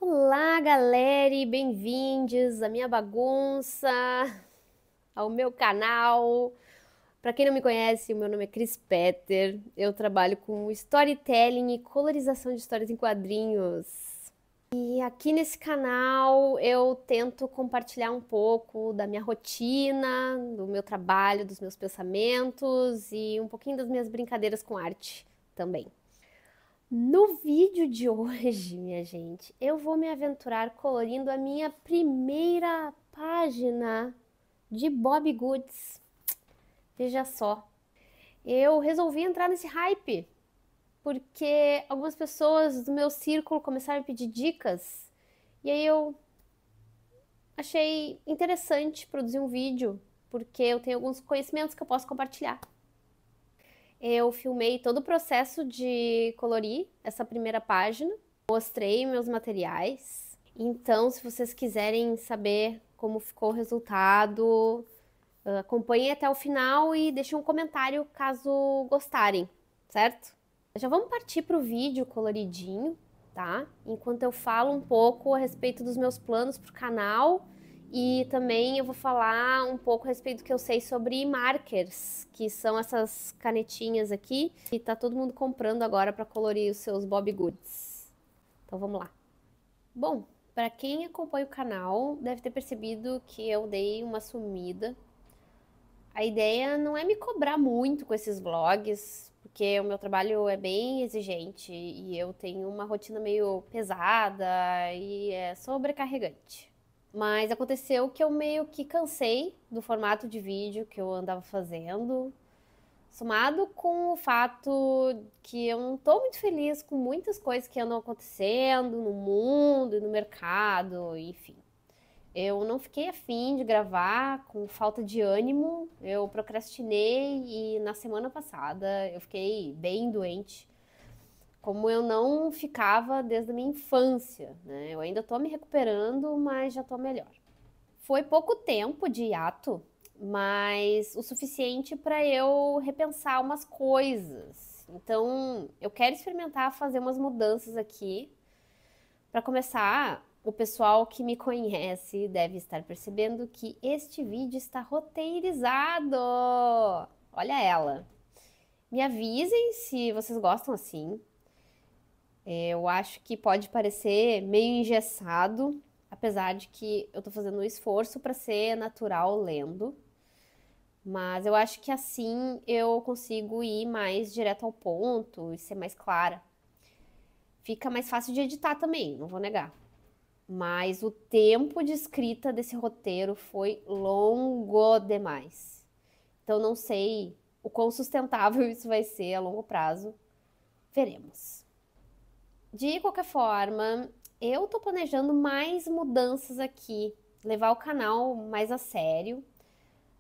Olá, galera, e bem-vindos à minha bagunça, ao meu canal. Para quem não me conhece, o meu nome é Cris Petter. Eu trabalho com storytelling e colorização de histórias em quadrinhos. E aqui nesse canal eu tento compartilhar um pouco da minha rotina, do meu trabalho, dos meus pensamentos e um pouquinho das minhas brincadeiras com arte também. No vídeo de hoje, minha gente, eu vou me aventurar colorindo a minha primeira página de Bobbie Goods. Veja só, eu resolvi entrar nesse hype porque algumas pessoas do meu círculo começaram a pedir dicas e aí eu achei interessante produzir um vídeo porque eu tenho alguns conhecimentos que eu posso compartilhar. Eu filmei todo o processo de colorir essa primeira página, mostrei meus materiais. Então, se vocês quiserem saber como ficou o resultado, acompanhem até o final e deixem um comentário caso gostarem, certo? Já vamos partir para o vídeo coloridinho, tá? Enquanto eu falo um pouco a respeito dos meus planos para o canal. E também eu vou falar um pouco a respeito do que eu sei sobre markers, que são essas canetinhas aqui, que tá todo mundo comprando agora para colorir os seus Bobbie Goods. Então vamos lá. Bom, para quem acompanha o canal, deve ter percebido que eu dei uma sumida. A ideia não é me cobrar muito com esses vlogs, porque o meu trabalho é bem exigente e eu tenho uma rotina meio pesada e é sobrecarregante. Mas aconteceu que eu meio que cansei do formato de vídeo que eu andava fazendo, somado com o fato que eu não tô muito feliz com muitas coisas que andam acontecendo no mundo e no mercado, enfim. Eu não fiquei afim de gravar com falta de ânimo, eu procrastinei e na semana passada eu fiquei bem doente, como eu não ficava desde a minha infância, né? Eu ainda tô me recuperando, mas já tô melhor. Foi pouco tempo de hiato, mas o suficiente para eu repensar umas coisas. Então, eu quero experimentar fazer umas mudanças aqui. Para começar, o pessoal que me conhece deve estar percebendo que este vídeo está roteirizado. Olha ela. Me avisem se vocês gostam assim. Eu acho que pode parecer meio engessado, apesar de que eu tô fazendo um esforço para ser natural lendo. Mas eu acho que assim eu consigo ir mais direto ao ponto e ser mais clara. Fica mais fácil de editar também, não vou negar. Mas o tempo de escrita desse roteiro foi longo demais. Então não sei o quão sustentável isso vai ser a longo prazo. Veremos. De qualquer forma, eu tô planejando mais mudanças aqui, levar o canal mais a sério,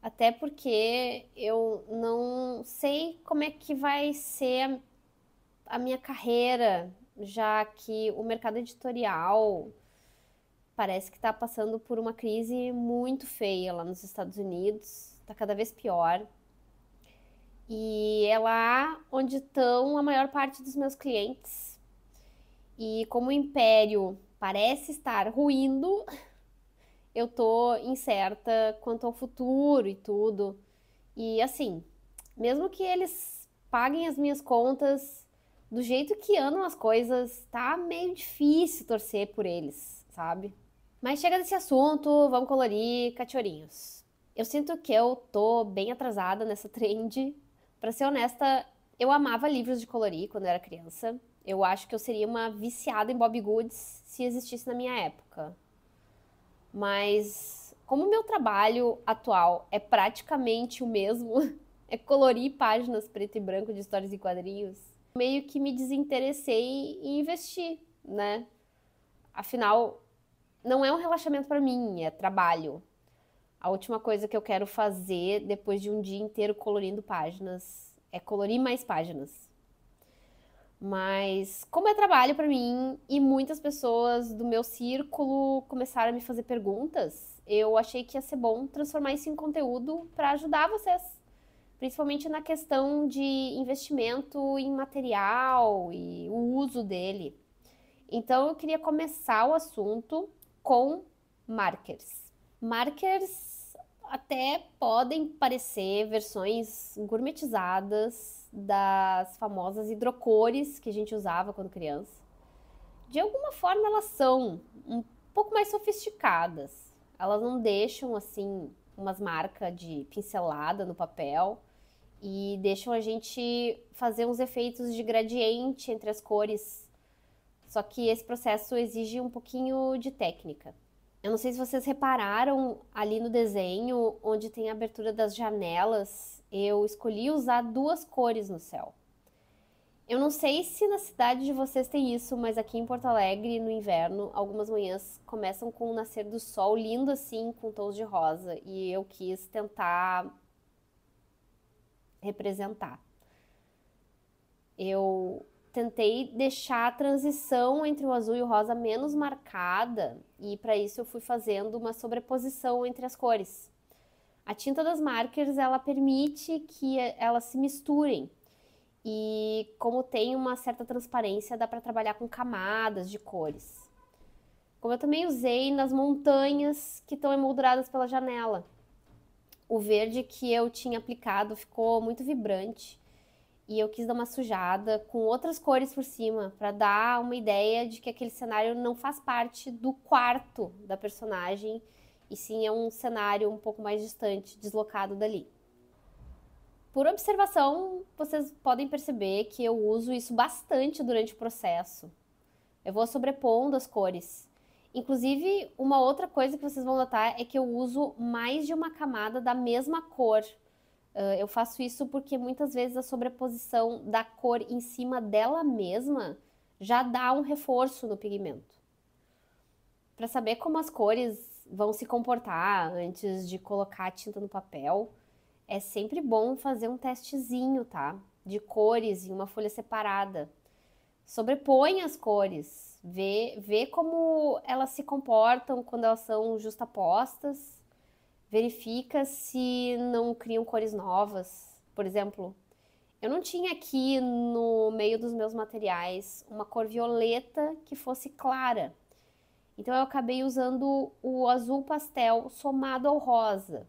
até porque eu não sei como é que vai ser a minha carreira, já que o mercado editorial parece que está passando por uma crise muito feia lá nos Estados Unidos, está cada vez pior. E é lá onde estão a maior parte dos meus clientes. E como o império parece estar ruindo, eu tô incerta quanto ao futuro e tudo. E assim, mesmo que eles paguem as minhas contas, do jeito que andam as coisas, tá meio difícil torcer por eles, sabe? Mas chega desse assunto, vamos colorir cachorrinhos. Eu sinto que eu tô bem atrasada nessa trend. Pra ser honesta, eu amava livros de colorir quando eu era criança. Eu acho que eu seria uma viciada em Bobbie Goods se existisse na minha época. Mas como o meu trabalho atual é praticamente o mesmo, é colorir páginas preto e branco de histórias e quadrinhos, meio que me desinteressei em investir, né? Afinal, não é um relaxamento para mim, é trabalho. A última coisa que eu quero fazer depois de um dia inteiro colorindo páginas é colorir mais páginas. Mas como é trabalho para mim e muitas pessoas do meu círculo começaram a me fazer perguntas, eu achei que ia ser bom transformar isso em conteúdo para ajudar vocês, principalmente na questão de investimento em material e o uso dele. Então eu queria começar o assunto com markers. Markers até podem parecer versões gourmetizadas das famosas hidrocores que a gente usava quando criança. De alguma forma elas são um pouco mais sofisticadas. Elas não deixam assim umas marcas de pincelada no papel e deixam a gente fazer uns efeitos de gradiente entre as cores. Só que esse processo exige um pouquinho de técnica. Eu não sei se vocês repararam ali no desenho, onde tem a abertura das janelas, eu escolhi usar duas cores no céu. Eu não sei se na cidade de vocês tem isso, mas aqui em Porto Alegre, no inverno, algumas manhãs começam com o nascer do sol lindo assim, com tons de rosa, e eu quis tentar representar. Eu tentei deixar a transição entre o azul e o rosa menos marcada, e para isso eu fui fazendo uma sobreposição entre as cores. A tinta das markers, ela permite que elas se misturem. E como tem uma certa transparência, dá para trabalhar com camadas de cores. Como eu também usei nas montanhas que estão emolduradas pela janela. O verde que eu tinha aplicado ficou muito vibrante e eu quis dar uma sujada com outras cores por cima para dar uma ideia de que aquele cenário não faz parte do quarto da personagem e sim é um cenário um pouco mais distante, deslocado dali. Por observação, vocês podem perceber que eu uso isso bastante durante o processo. Eu vou sobrepondo as cores. Inclusive, uma outra coisa que vocês vão notar é que eu uso mais de uma camada da mesma cor. Eu faço isso porque muitas vezes a sobreposição da cor em cima dela mesma já dá um reforço no pigmento. Para saber como as cores vão se comportar antes de colocar a tinta no papel, é sempre bom fazer um testezinho, tá? De cores em uma folha separada. Sobrepõe as cores, vê como elas se comportam quando elas são justapostas, verifica se não criam cores novas. Por exemplo, eu não tinha aqui no meio dos meus materiais uma cor violeta que fosse clara. Então eu acabei usando o azul pastel somado ao rosa,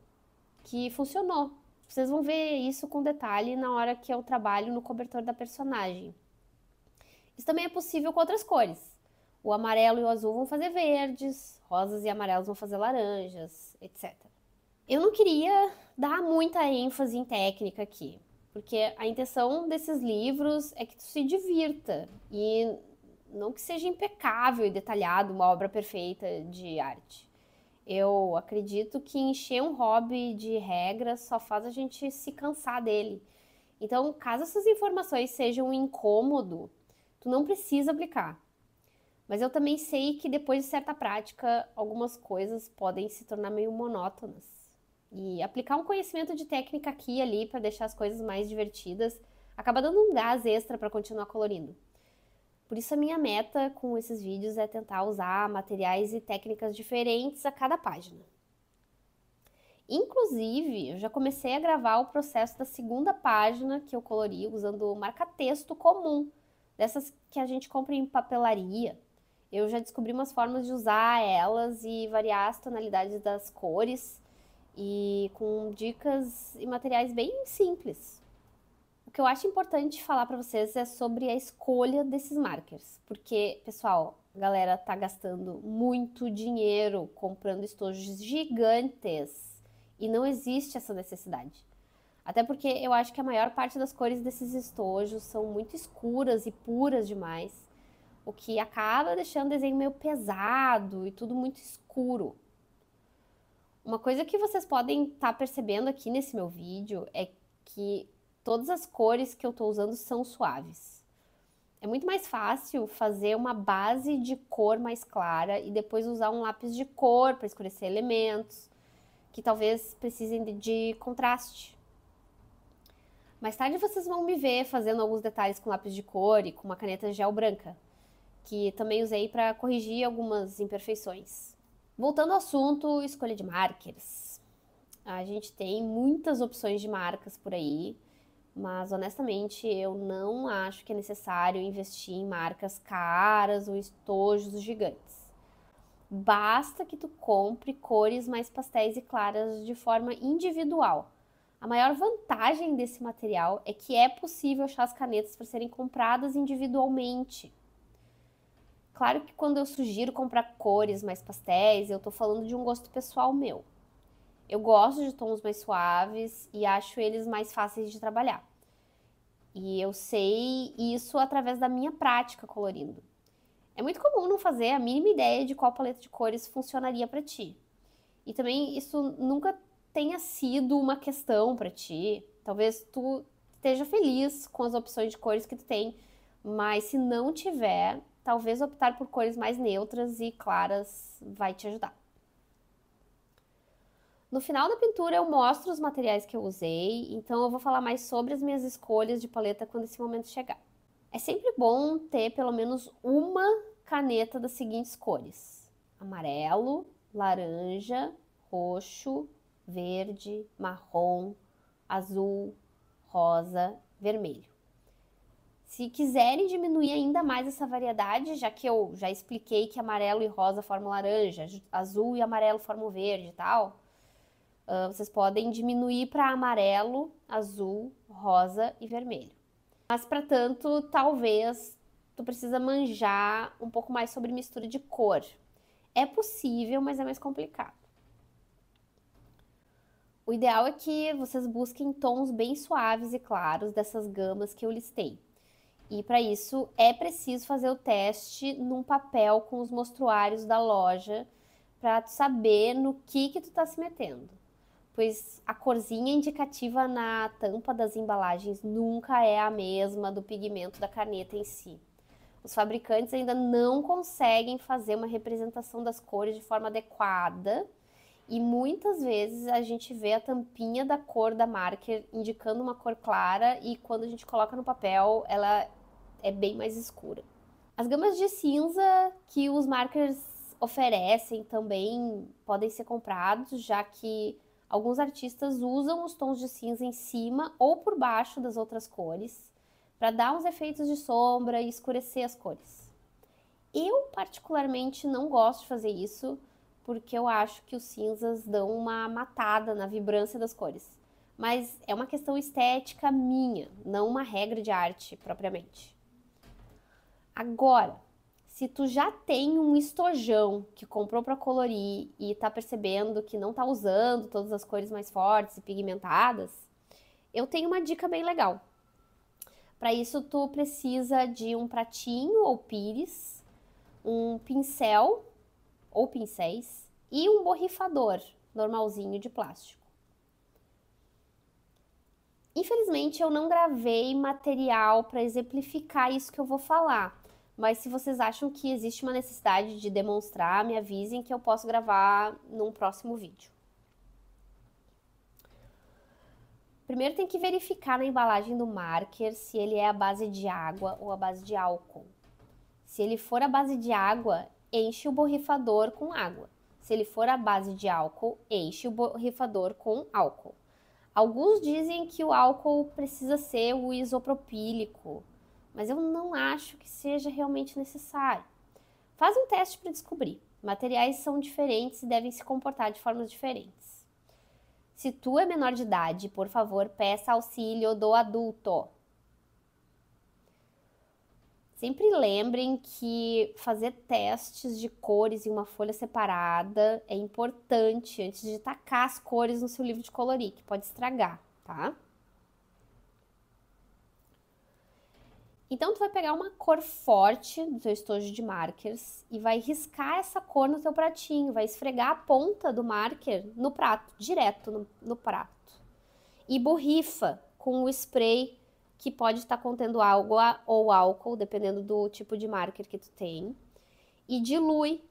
que funcionou. Vocês vão ver isso com detalhe na hora que eu trabalho no cobertor da personagem. Isso também é possível com outras cores. O amarelo e o azul vão fazer verdes, rosas e amarelos vão fazer laranjas, etc. Eu não queria dar muita ênfase em técnica aqui, porque a intenção desses livros é que tu se divirta e não que seja impecável e detalhado, uma obra perfeita de arte. Eu acredito que encher um hobby de regras só faz a gente se cansar dele. Então, caso essas informações sejam um incômodo, tu não precisa aplicar. Mas eu também sei que depois de certa prática, algumas coisas podem se tornar meio monótonas. E aplicar um conhecimento de técnica aqui e ali para deixar as coisas mais divertidas acaba dando um gás extra para continuar colorindo. Por isso a minha meta com esses vídeos é tentar usar materiais e técnicas diferentes a cada página. Inclusive, eu já comecei a gravar o processo da segunda página que eu colori usando marca-texto comum, dessas que a gente compra em papelaria. Eu já descobri umas formas de usar elas e variar as tonalidades das cores e com dicas e materiais bem simples. O que eu acho importante falar para vocês é sobre a escolha desses markers, porque, pessoal, a galera tá gastando muito dinheiro comprando estojos gigantes e não existe essa necessidade. Até porque eu acho que a maior parte das cores desses estojos são muito escuras e puras demais, o que acaba deixando o desenho meio pesado e tudo muito escuro. Uma coisa que vocês podem estar percebendo aqui nesse meu vídeo é que todas as cores que eu estou usando são suaves. É muito mais fácil fazer uma base de cor mais clara e depois usar um lápis de cor para escurecer elementos que talvez precisem de contraste. Mais tarde vocês vão me ver fazendo alguns detalhes com lápis de cor e com uma caneta gel branca, que também usei para corrigir algumas imperfeições. Voltando ao assunto, escolha de markers. A gente tem muitas opções de marcas por aí, Mas honestamente eu não acho que é necessário investir em marcas caras ou estojos gigantes. Basta que tu compre cores mais pastéis e claras de forma individual. A maior vantagem desse material é que é possível achar as canetas para serem compradas individualmente. Claro que quando eu sugiro comprar cores mais pastéis, eu tô falando de um gosto pessoal meu. Eu gosto de tons mais suaves e acho eles mais fáceis de trabalhar. E eu sei isso através da minha prática colorindo. É muito comum não fazer a mínima ideia de qual paleta de cores funcionaria para ti. E também isso nunca tenha sido uma questão para ti. Talvez tu esteja feliz com as opções de cores que tu tem, mas se não tiver, talvez optar por cores mais neutras e claras vai te ajudar. No final da pintura eu mostro os materiais que eu usei, então eu vou falar mais sobre as minhas escolhas de paleta quando esse momento chegar. É sempre bom ter pelo menos uma caneta das seguintes cores: amarelo, laranja, roxo, verde, marrom, azul, rosa, vermelho. Se quiserem diminuir ainda mais essa variedade, já que eu já expliquei que amarelo e rosa formam laranja, azul e amarelo formam verde e tal, vocês podem diminuir para amarelo, azul, rosa e vermelho. Mas para tanto, talvez tu precisa manjar um pouco mais sobre mistura de cor. É possível, mas é mais complicado. O ideal é que vocês busquem tons bem suaves e claros dessas gamas que eu listei. E para isso é preciso fazer o teste num papel com os mostruários da loja para tu saber no que tu tá se metendo. Pois a corzinha indicativa na tampa das embalagens nunca é a mesma do pigmento da caneta em si. Os fabricantes ainda não conseguem fazer uma representação das cores de forma adequada e muitas vezes a gente vê a tampinha da cor da marker indicando uma cor clara e quando a gente coloca no papel ela é bem mais escura. As gamas de cinza que os markers oferecem também podem ser comprados, já que alguns artistas usam os tons de cinza em cima ou por baixo das outras cores para dar uns efeitos de sombra e escurecer as cores. Eu particularmente não gosto de fazer isso porque eu acho que os cinzas dão uma matada na vibrância das cores. Mas é uma questão estética minha, não uma regra de arte propriamente. Agora, se tu já tem um estojão que comprou para colorir e tá percebendo que não tá usando todas as cores mais fortes e pigmentadas, eu tenho uma dica bem legal. Para isso, tu precisa de um pratinho ou pires, um pincel ou pincéis e um borrifador normalzinho de plástico. Infelizmente, eu não gravei material para exemplificar isso que eu vou falar, mas se vocês acham que existe uma necessidade de demonstrar, me avisem que eu posso gravar num próximo vídeo. Primeiro tem que verificar na embalagem do marker se ele é à base de água ou à base de álcool. Se ele for à base de água, enche o borrifador com água. Se ele for à base de álcool, enche o borrifador com álcool. Alguns dizem que o álcool precisa ser o isopropílico, mas eu não acho que seja realmente necessário. Faz um teste para descobrir. Materiais são diferentes e devem se comportar de formas diferentes. Se tu é menor de idade, por favor, peça auxílio do adulto. Sempre lembrem que fazer testes de cores em uma folha separada é importante antes de tacar as cores no seu livro de colorir, que pode estragar, tá? Então, tu vai pegar uma cor forte do teu estojo de markers e vai riscar essa cor no teu pratinho, vai esfregar a ponta do marker no prato, direto no prato. E borrifa com o spray que pode estar contendo água ou álcool, dependendo do tipo de marker que tu tem, e dilui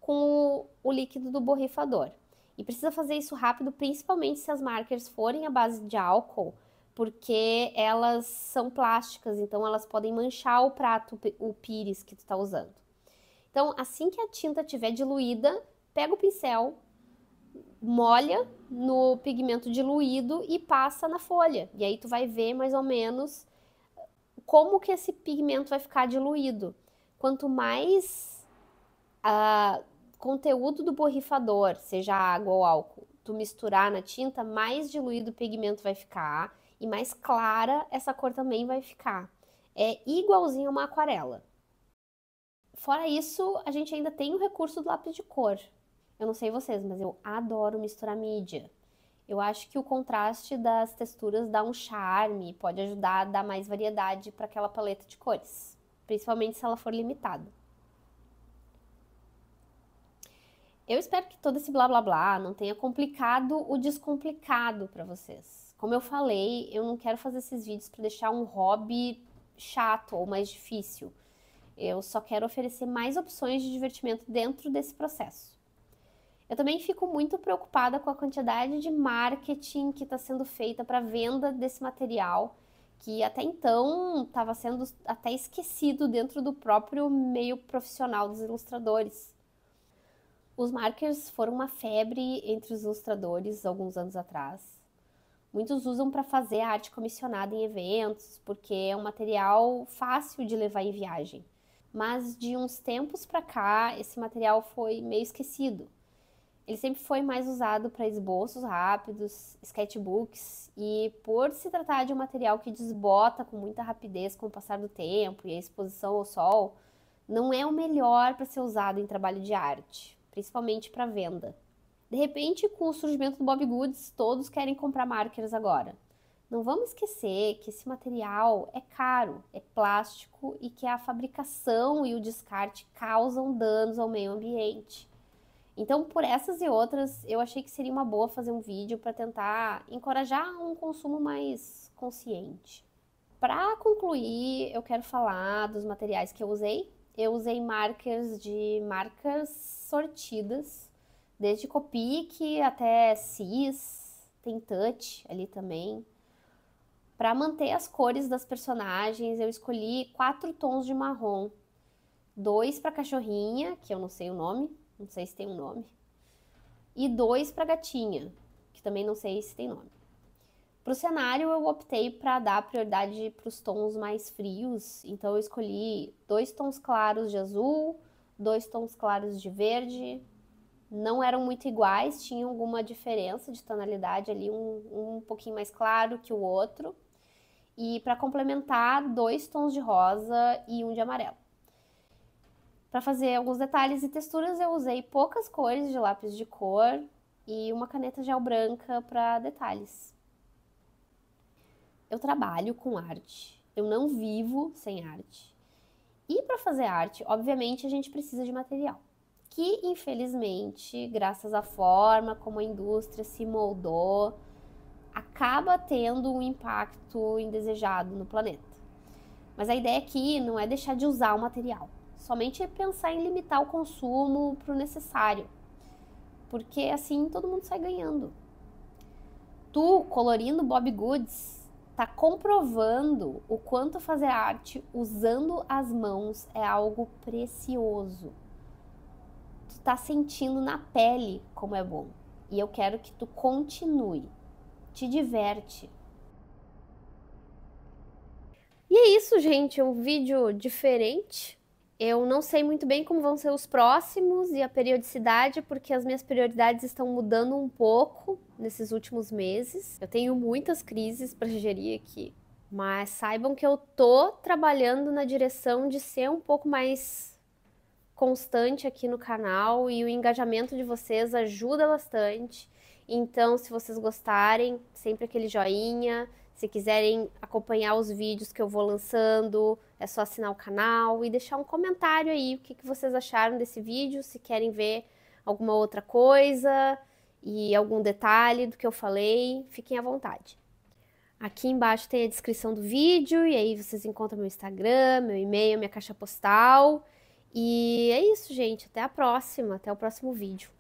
com o líquido do borrifador. E precisa fazer isso rápido, principalmente se as markers forem à base de álcool, porque elas são plásticas, então elas podem manchar o prato, o pires que tu tá usando. Então, assim que a tinta estiver diluída, pega o pincel, molha no pigmento diluído e passa na folha. E aí tu vai ver mais ou menos como que esse pigmento vai ficar diluído. Quanto mais conteúdo do borrifador, seja água ou álcool, tu misturar na tinta, mais diluído o pigmento vai ficar e mais clara essa cor também vai ficar. É igualzinho a uma aquarela. Fora isso, a gente ainda tem o recurso do lápis de cor. Eu não sei vocês, mas eu adoro misturar mídia. Eu acho que o contraste das texturas dá um charme, pode ajudar a dar mais variedade para aquela paleta de cores, principalmente se ela for limitada. Eu espero que todo esse blá blá blá não tenha complicado o descomplicado para vocês. Como eu falei, eu não quero fazer esses vídeos para deixar um hobby chato ou mais difícil. Eu só quero oferecer mais opções de divertimento dentro desse processo. Eu também fico muito preocupada com a quantidade de marketing que está sendo feita para venda desse material, que até então estava sendo até esquecido dentro do próprio meio profissional dos ilustradores. Os markers foram uma febre entre os ilustradores alguns anos atrás. Muitos usam para fazer arte comissionada em eventos, porque é um material fácil de levar em viagem. Mas de uns tempos para cá, esse material foi meio esquecido. Ele sempre foi mais usado para esboços rápidos, sketchbooks, e por se tratar de um material que desbota com muita rapidez com o passar do tempo e a exposição ao sol, não é o melhor para ser usado em trabalho de arte, principalmente para venda. De repente, com o surgimento do Bobbie Goods, todos querem comprar markers agora. Não vamos esquecer que esse material é caro, é plástico e que a fabricação e o descarte causam danos ao meio ambiente. Então, por essas e outras, eu achei que seria uma boa fazer um vídeo para tentar encorajar um consumo mais consciente. Para concluir, eu quero falar dos materiais que eu usei. Eu usei markers de marcas sortidas, desde Copic até Cis, tem Touch ali também. Para manter as cores das personagens, eu escolhi 4 tons de marrom. 2 para cachorrinha, que eu não sei o nome, não sei se tem um nome. E 2 para gatinha, que também não sei se tem nome. Para o cenário, eu optei para dar prioridade para os tons mais frios, então eu escolhi 2 tons claros de azul, 2 tons claros de verde. Não eram muito iguais, tinham alguma diferença de tonalidade ali, um pouquinho mais claro que o outro. E para complementar, 2 tons de rosa e um de amarelo. Para fazer alguns detalhes e texturas, eu usei poucas cores de lápis de cor e uma caneta gel branca para detalhes. Eu trabalho com arte, eu não vivo sem arte. E para fazer arte, obviamente, a gente precisa de material, que infelizmente, graças à forma como a indústria se moldou, acaba tendo um impacto indesejado no planeta. Mas a ideia aqui não é deixar de usar o material, somente é pensar em limitar o consumo para o necessário, porque assim todo mundo sai ganhando. Tu, colorindo Bobbie Goods, tá comprovando o quanto fazer arte usando as mãos é algo precioso. Tu tá sentindo na pele como é bom, e eu quero que tu continue. Te diverte. E é isso, gente, um vídeo diferente. Eu não sei muito bem como vão ser os próximos e a periodicidade, porque as minhas prioridades estão mudando um pouco nesses últimos meses. Eu tenho muitas crises para gerir aqui, mas saibam que eu tô trabalhando na direção de ser um pouco mais constante aqui no canal e o engajamento de vocês ajuda bastante. Então, se vocês gostarem, sempre aquele joinha. Se quiserem acompanhar os vídeos que eu vou lançando, é só assinar o canal e deixar um comentário aí, o que vocês acharam desse vídeo, se querem ver alguma outra coisa e algum detalhe do que eu falei, fiquem à vontade. Aqui embaixo tem a descrição do vídeo e aí vocês encontram meu Instagram, meu e-mail, minha caixa postal. E é isso, gente. Até a próxima, até o próximo vídeo.